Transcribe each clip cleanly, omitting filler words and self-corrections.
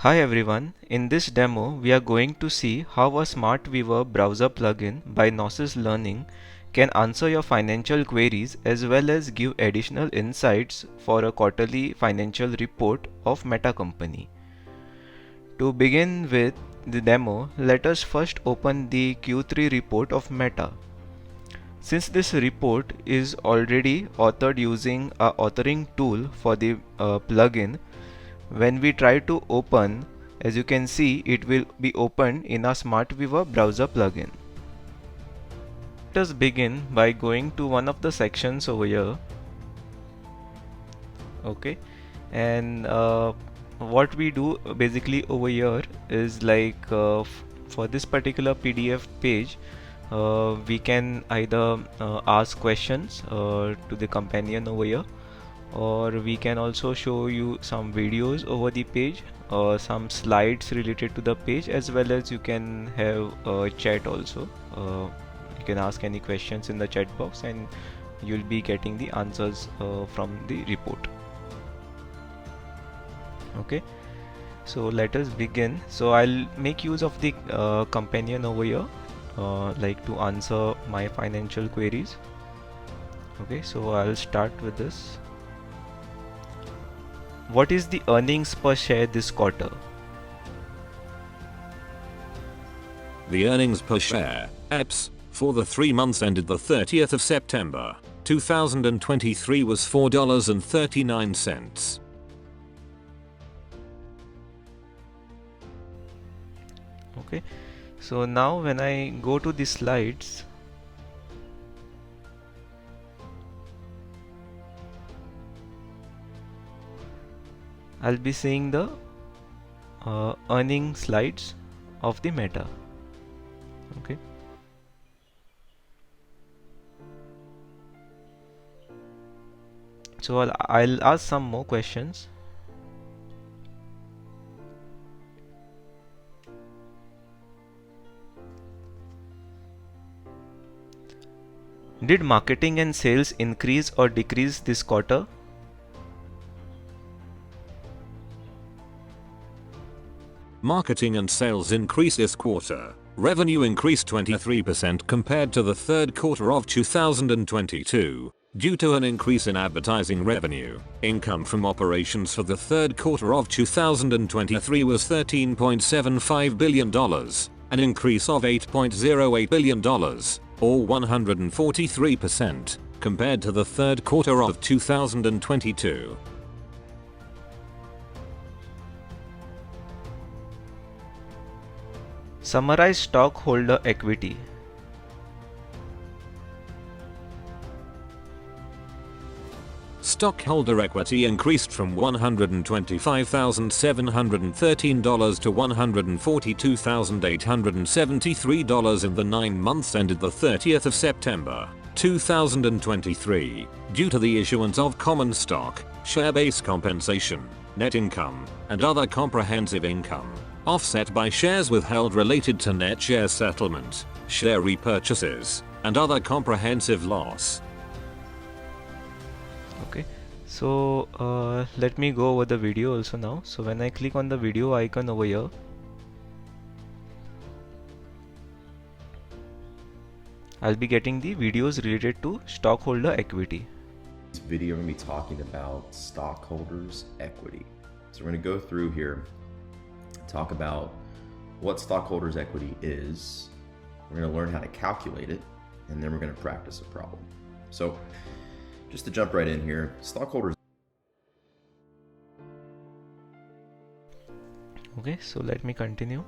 Hi everyone, in this demo we are going to see how a Smart Viewer browser plugin by Gnosis Learning can answer your financial queries as well as give additional insights for a quarterly financial report of Meta company. To begin with the demo, let us first open the Q3 report of Meta. Since this report is already authored using a authoring tool for the plugin, when we try to open, as you can see, it will be opened in a Smart Viewer browser plugin. Let us begin by going to one of the sections over here. Okay, and what we do basically over here is like for this particular PDF page, we can either ask questions to the companion over here, or we can also show you some videos over the page, some slides related to the page, as well as you can have a chat also. You can ask any questions in the chat box and you'll be getting the answers from the report. Okay, so let us begin. So I'll make use of the companion over here, like to answer my financial queries. Okay, so I'll start with this. What is the earnings per share this quarter? The earnings per share, EPS, for the 3 months ended the 30th of September, 2023 was $4.39. Okay, so now when I go to the slides, I'll be seeing the earning slides of the Meta. Okay, so I'll ask some more questions. Did marketing and sales increase or decrease this quarter? Marketing and sales increased this quarter. Revenue increased 23% compared to the third quarter of 2022, due to an increase in advertising revenue. Income from operations for the third quarter of 2023 was $13.75 billion, an increase of $8.08 billion, or 143%, compared to the third quarter of 2022. Summarize stockholder equity. Stockholder equity increased from $125,713 to $142,873 in the 9 months ended the 30th of September, 2023, due to the issuance of common stock, share-based compensation, net income, and other comprehensive income, offset by shares withheld related to net share settlement, share repurchases, and other comprehensive loss. Okay, so let me go over the video also now. So when I click on the video icon over here, I'll be getting the videos related to stockholder equity. This video we're going to be talking about stockholders equity. So we're going to go through here, talk about what stockholders equity is. We're going to learn how to calculate it, and then we're going to practice a problem. So just to jump right in here, stockholders. Okay, so let me continue.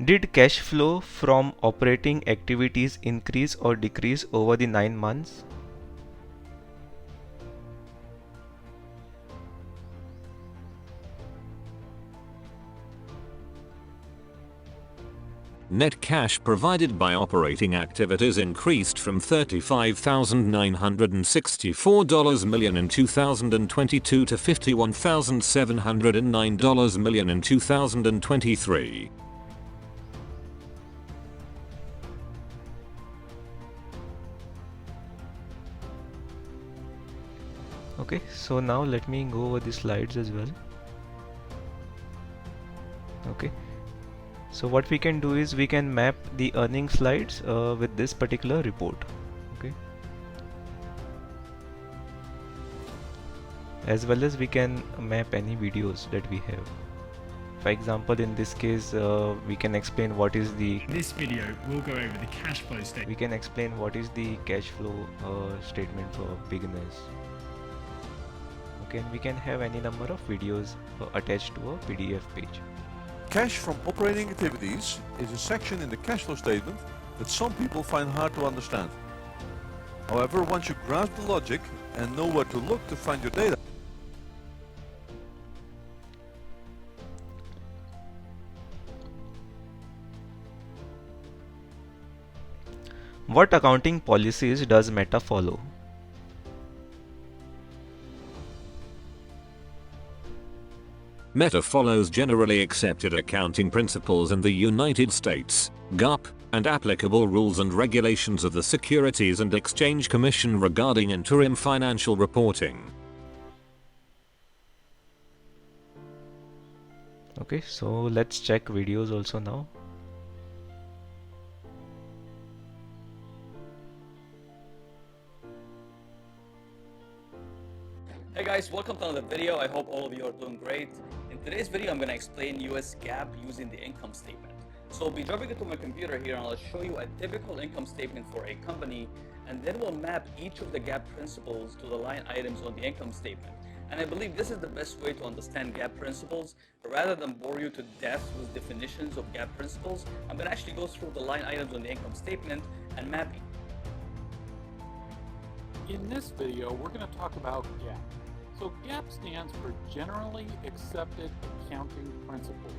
Did cash flow from operating activities increase or decrease over the 9 months? Net cash provided by operating activities increased from $35,964 million in 2022 to $51,709 million in 2023. Okay, so now let me go over the slides as well. Okay, so what we can do is we can map the earning slides with this particular report. Okay, as well as we can map any videos that we have. For example, in this case, we can explain what is the This video will go over the cash flow statement. we can explain what is the cash flow statement for beginners. Okay, and we can have any number of videos attached to a PDF page. Cash from operating activities is a section in the cash flow statement that some people find hard to understand. However, once you grasp the logic and know where to look to find your data, What accounting policies does Meta follow? Meta follows generally accepted accounting principles in the United States, GAAP, and applicable rules and regulations of the Securities and Exchange Commission regarding interim financial reporting. Okay, so let's check videos also now. Hey guys, welcome to another video. I hope all of you are doing great. In today's video, I'm going to explain US GAAP using the income statement. So I'll be jumping into my computer here and I'll show you a typical income statement for a company, and then we'll map each of the GAAP principles to the line items on the income statement. And I believe this is the best way to understand GAAP principles. Rather than bore you to death with definitions of GAAP principles, I'm going to actually go through the line items on the income statement and map it. In this video, we're going to talk about GAAP. So GAAP stands for Generally Accepted Accounting Principles.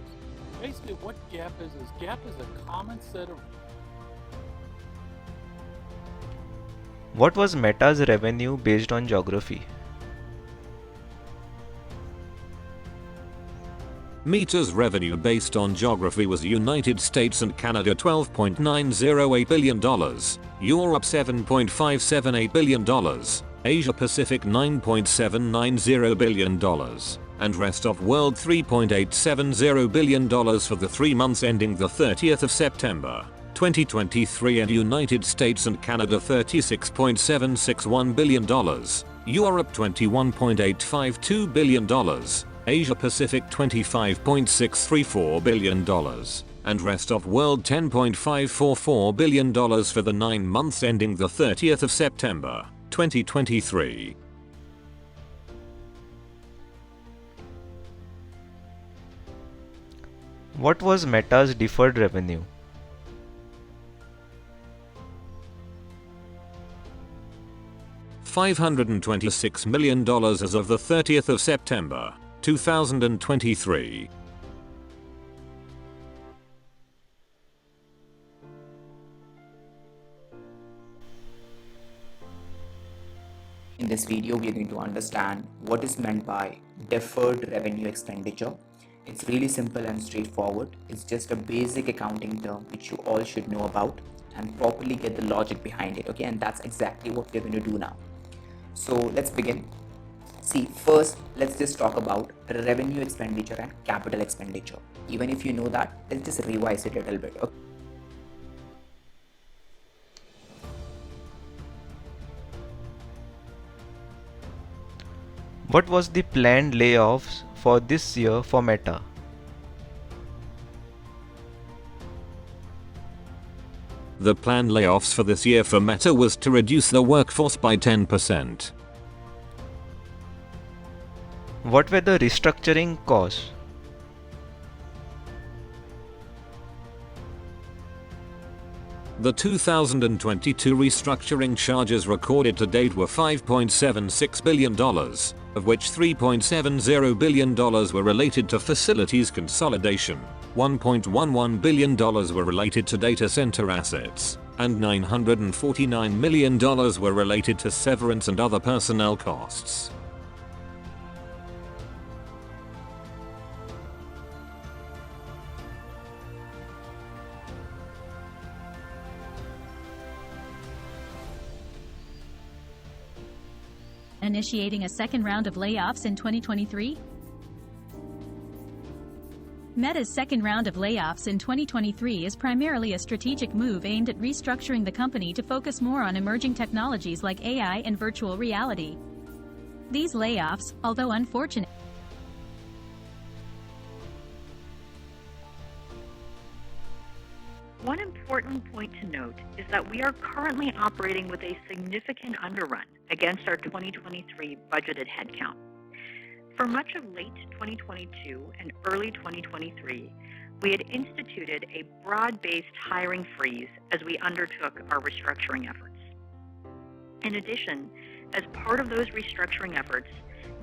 Basically what GAAP is GAAP is a common set of What was Meta's revenue based on geography? Meta's revenue based on geography was United States and Canada $12.908 billion, Europe $7.578 billion, Asia Pacific $9.790 billion, and rest of world $3.870 billion for the 3 months ending the 30th of September, 2023, and United States and Canada $36.761 billion, Europe $21.852 billion, Asia Pacific $25.634 billion, and rest of world $10.544 billion for the 9 months ending the 30th of September, 2023. What was Meta's deferred revenue? $526 million as of the 30th of September, 2023. In this video, we are going to understand what is meant by deferred revenue expenditure. It's really simple and straightforward. It's just a basic accounting term which you all should know about and properly get the logic behind it. Okay, and that's exactly what we're going to do now. So let's begin. See, first, let's just talk about revenue expenditure and capital expenditure. Even if you know that, let's just revise it a little bit. Okay? What was the planned layoffs for this year for Meta? The planned layoffs for this year for Meta was to reduce the workforce by 10%. What were the restructuring costs? The 2022 restructuring charges recorded to date were $5.76 billion, of which $3.70 billion were related to facilities consolidation, $1.11 billion were related to data center assets, and $949 million were related to severance and other personnel costs. initiating a second round of layoffs in 2023? Meta's second round of layoffs in 2023 is primarily a strategic move aimed at restructuring the company to focus more on emerging technologies like AI and virtual reality. These layoffs, although unfortunate, one important point to note is that we are currently operating with a significant underrun against our 2023 budgeted headcount. For much of late 2022 and early 2023, we had instituted a broad-based hiring freeze as we undertook our restructuring efforts. In addition, as part of those restructuring efforts,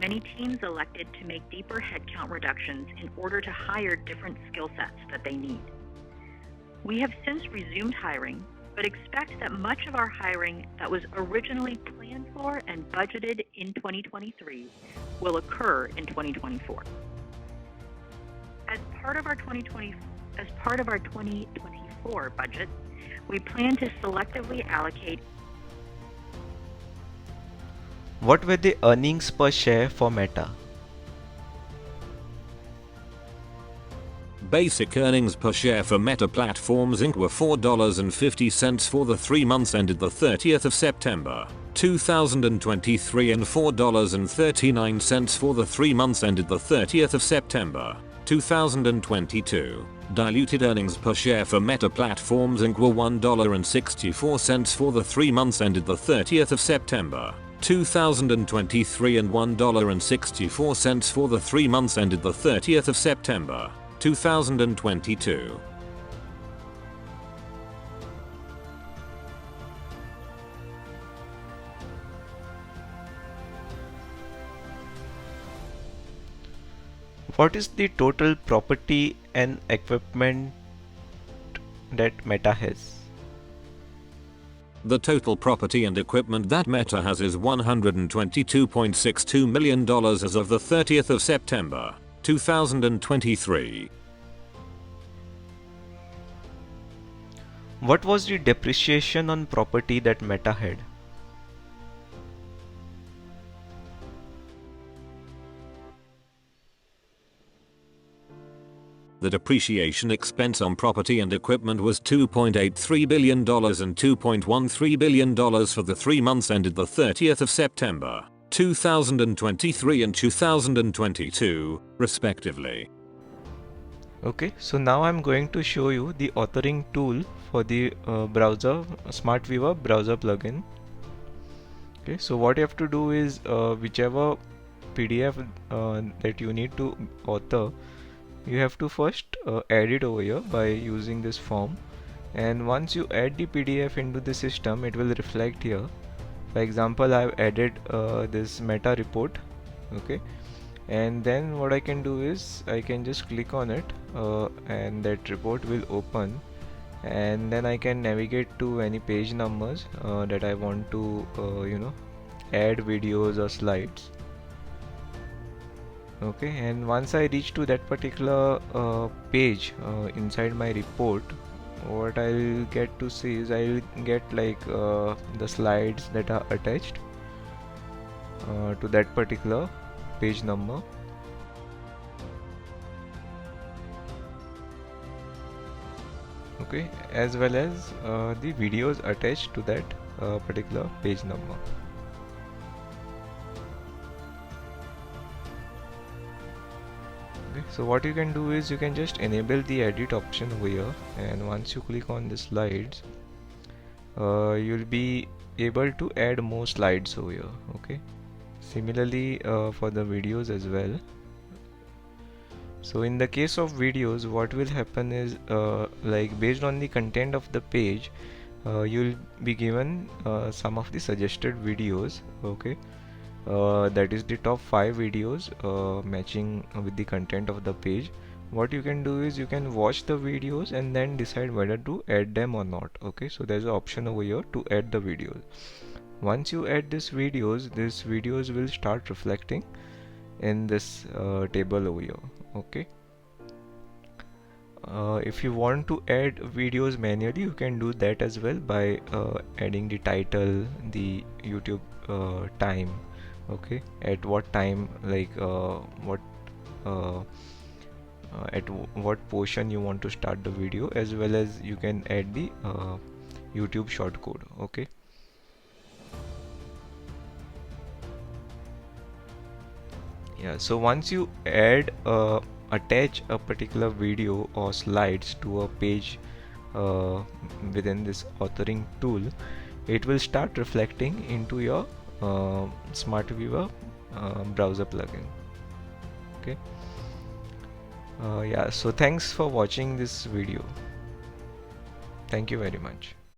many teams elected to make deeper headcount reductions in order to hire different skill sets that they need. We have since resumed hiring, but expect that much of our hiring that was originally planned for and budgeted in 2023 will occur in 2024. As part of our 2024 budget, we plan to selectively allocate. What were the earnings per share for Meta? Basic earnings per share for Meta Platforms Inc. were $4.50 for the 3 months ended the 30th of September, 2023 and $4.39 for the 3 months ended the 30th of September, 2022. Diluted earnings per share for Meta Platforms Inc. were $1.64 for the 3 months ended the 30th of September, 2023 and $1.64 for the 3 months ended the 30th of September, 2022. What is the total property and equipment that Meta has? The total property and equipment that Meta has is $122.62 million as of the 30th of September, 2023. What was the depreciation on property that Meta had? The depreciation expense on property and equipment was $2.83 billion and $2.13 billion for the 3 months ended the 30th of September, 2023 and 2022, respectively. Okay, so now I'm going to show you the authoring tool for the Smart Viewer browser plugin. Okay, so what you have to do is whichever PDF that you need to author, you have to first add it over here by using this form, and once you add the PDF into the system, it will reflect here. For example, I've added this meta report. Okay, and then what I can do is I can just click on it and that report will open, and then I can navigate to any page numbers that I want to add videos or slides. Okay, and once I reach to that particular page inside my report, what I'll get to see is I'll get like the slides that are attached to that particular page number. Okay, as well as the videos attached to that particular page number. Okay, so what you can do is you can just enable the edit option over here, and once you click on the slides, you'll be able to add more slides over here. Okay, similarly for the videos as well. So in the case of videos, what will happen is like based on the content of the page, you'll be given some of the suggested videos. Okay, that is the top 5 videos matching with the content of the page. What you can do is you can watch the videos and then decide whether to add them or not. Okay, so there's an option over here to add the videos. Once you add these videos will start reflecting in this table over here. Okay, if you want to add videos manually, you can do that as well by adding the title, the YouTube time, okay, at what time, like at what portion you want to start the video, as well as you can add the YouTube shortcode. Okay, yeah, so once you add attach a particular video or slides to a page within this authoring tool, it will start reflecting into your Smart Viewer browser plugin. Okay, yeah, so thanks for watching this video. Thank you very much.